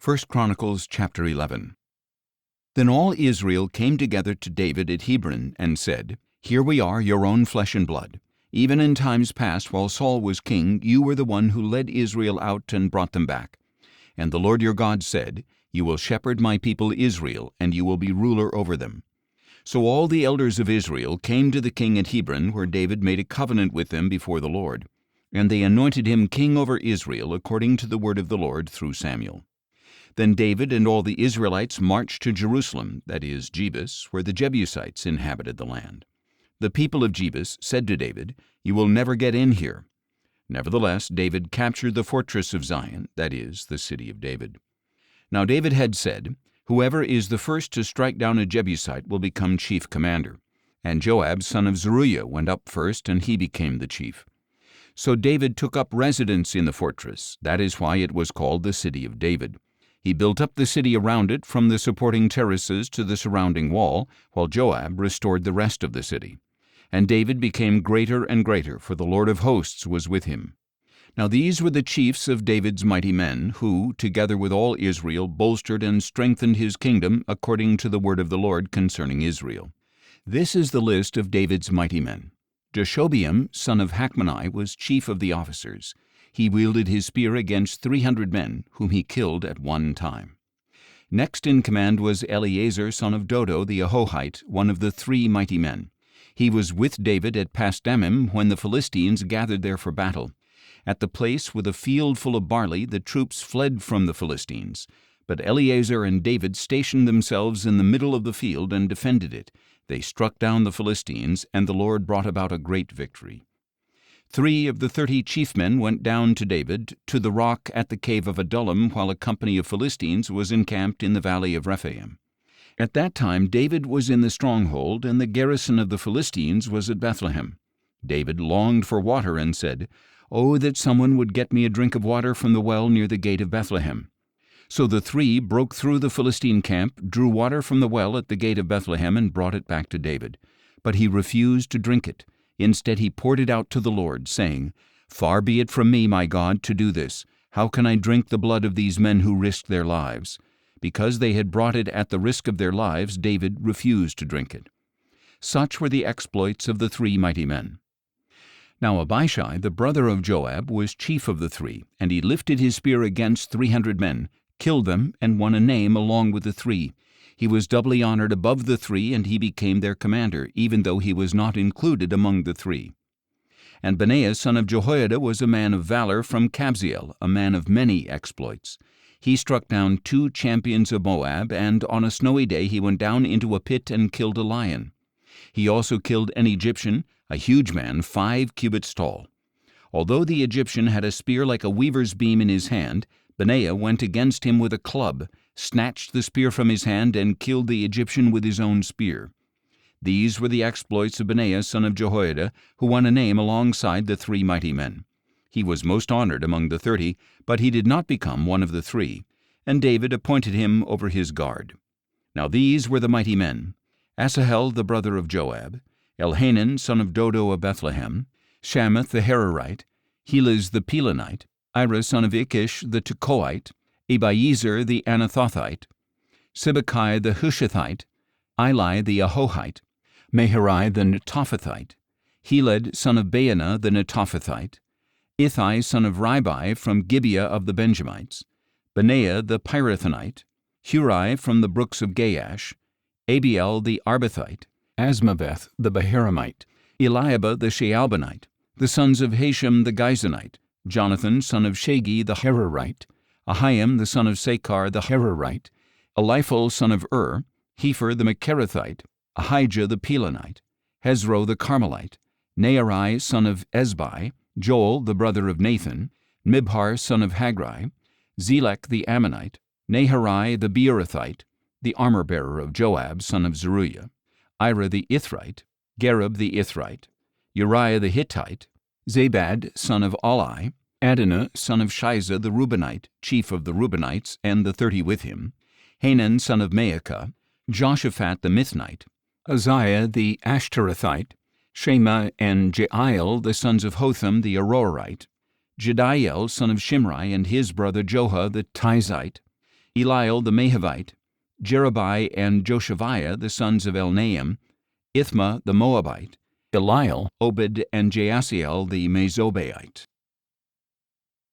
1 Chronicles chapter 11. Then all Israel came together to David at Hebron and said, Here we are, your own flesh and blood. Even in times past, while Saul was king, you were the one who led Israel out and brought them back. And the Lord your God said, You will shepherd my people Israel, and you will be ruler over them. So all the elders of Israel came to the king at Hebron, where David made a covenant with them before the Lord. And they anointed him king over Israel, according to the word of the Lord through Samuel. Then David and all the Israelites marched to Jerusalem, that is, Jebus, where the Jebusites inhabited the land. The people of Jebus said to David, You will never get in here. Nevertheless, David captured the fortress of Zion, that is, the city of David. Now David had said, Whoever is the first to strike down a Jebusite will become chief commander. And Joab, son of Zeruiah, went up first, and he became the chief. So David took up residence in the fortress. That is why it was called the city of David. He built up the city around it from the supporting terraces to the surrounding wall, while Joab restored the rest of the city. And David became greater and greater, for the Lord of hosts was with him. Now these were the chiefs of David's mighty men, who, together with all Israel, bolstered and strengthened his kingdom according to the word of the Lord concerning Israel. This is the list of David's mighty men. Jashobeam, son of Hachmoni, was chief of the officers. He wielded his spear against 300 men, whom he killed at one time. Next in command was Eleazar, son of Dodo the Ahohite, one of the 3 mighty men. He was with David at Pasdammim when the Philistines gathered there for battle. At the place with a field full of barley, the troops fled from the Philistines. But Eleazar and David stationed themselves in the middle of the field and defended it. They struck down the Philistines, and the Lord brought about a great victory. 3 of the 30 chief men went down to David, to the rock at the cave of Adullam, while a company of Philistines was encamped in the valley of Rephaim. At that time David was in the stronghold, and the garrison of the Philistines was at Bethlehem. David longed for water and said, Oh, that someone would get me a drink of water from the well near the gate of Bethlehem. So the 3 broke through the Philistine camp, drew water from the well at the gate of Bethlehem, and brought it back to David. But he refused to drink it. Instead he poured it out to the Lord, saying, Far be it from me, my God, to do this. How can I drink the blood of these men who risked their lives? Because they had brought it at the risk of their lives, David refused to drink it. Such were the exploits of the 3 mighty men. Now Abishai, the brother of Joab, was chief of the 3, and he lifted his spear against 300 men, killed them, and won a name along with the 3. He was doubly honored above the 3, and he became their commander, even though he was not included among the 3. And Benaiah, son of Jehoiada, was a man of valor from Kabzeel, a man of many exploits. He struck down 2 champions of Moab, and on a snowy day he went down into a pit and killed a lion. He also killed an Egyptian, a huge man, 5 cubits tall. Although the Egyptian had a spear like a weaver's beam in his hand, Benaiah went against him with a club, snatched the spear from his hand, and killed the Egyptian with his own spear. These were the exploits of Benaiah, son of Jehoiada, who won a name alongside the 3 mighty men. He was most honored among the 30, but he did not become one of the 3, and David appointed him over his guard. Now these were the mighty men: Asahel the brother of Joab, Elhanan son of Dodo of Bethlehem, Shammath the Hararite, Helez the Pelonite, Ira son of Ikish the Tekoite, Abiezer the Anathothite, Sibbecai the Hushathite, Eli the Ahohite, Meharai the Netophathite, Heled son of Baanah the Netophathite, Ithai son of Ribai from Gibeah of the Benjamites, Benaiah the Pirathonite, Hurai from the brooks of Gaash, Abiel the Arbathite, Asmaveth the Baharamite, Eliabah the Shaalbonite, the sons of Hashem the Gizonite, Jonathan son of Shagi the Hararite, Ahiam the son of Sakar the Hararite, Eliphal son of Hefer the Mecherathite, Ahijah the Pelonite, Hezro the Carmelite, Naarai son of Ezbai, Joel the brother of Nathan, Mibhar son of Hagri, Zelek the Ammonite, Naharai the Beerothite, the armor-bearer of Joab son of Zeruiah, Ira the Ithrite, Gareb the Ithrite, Uriah the Hittite, Zabad son of Oli, Adonah son of Shiza the Reubenite, chief of the Reubenites, and the 30 with him, Hanan son of Maacah, Joshaphat the Mithnite, Uzziah the Ashtarothite, Shema and Jeiel the sons of Hotham the Aroerite, Jediel son of Shimri and his brother Joha the Tizite, Eliel the Mahavite, Jerubai and Joshaviah the sons of Elnaam, Ithma the Moabite, Eliel, Obed, and Jaasiel the Mezobaite.